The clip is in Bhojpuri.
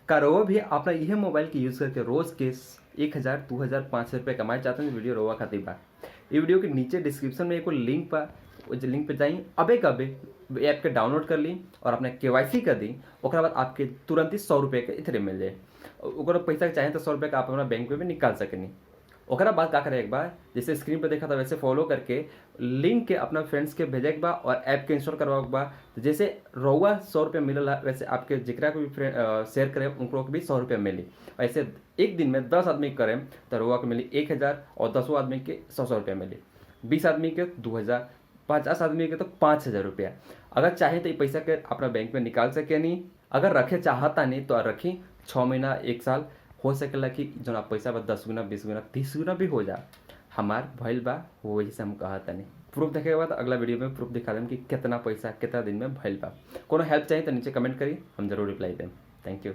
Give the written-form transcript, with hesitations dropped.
का रउआ भी अपना इहे मोबाइल के यूज़ करके रोज़ के 1000, 2000, 5000 रुपये कमाए चाहते हैं तो वीडियो रउआ खातिर बा। ये वीडियो के नीचे डिस्क्रिप्शन में एगो लिंक बा, उस लिंक पे जाई अबे कबे ऐप के डाउनलोड कर ली और अपने केवाईसी कर दी। ओकरा बाद आपके तुरंत ही 100 रुपये के इतने मिल जाए। ओकरा पैसा चाहें तो 100 रुपये का आप अपना बैंक में भी निकाल सकेनी। ओकरा बाद का करे एक बार जैसे स्क्रीन पर देखा था वैसे फॉलो करके लिंक के अपना फ्रेंड्स के भेजे के बा और ऐप के इंस्टॉल करवा के बा। तो जैसे रउआ 100 रुपये मिलल है वैसे आपके जिकरा को भी शेयर करें उनको भी 100 रुपये मिली। ऐसे एक दिन में 10 आदमी करें तो रउआ को मिली 1000 और 10 आदमी के 100 रुपये मिली, 20 आदमी के 2000, 50 आदमी के तो 5000 रुपया। अगर चाहे तो ये पैसा के अपना बैंक में निकाल सके नहीं, अगर रखे चाहता नहीं तो रखी 6 महीना 1 साल हो सकेला कि जो आप पैसा बा 10 गुना 20 गुना 30 गुना भी हो जा। हमार भइल बा वही से हम कहता नहीं। प्रूफ देखे के बाद अगला वीडियो में प्रूफ दिखा दें कि कितना पैसा कितना दिन में भइल बा। कोनो हेल्प चाहिए तो नीचे कमेंट करी, हम जरूर रिप्लाई दें। Thank you.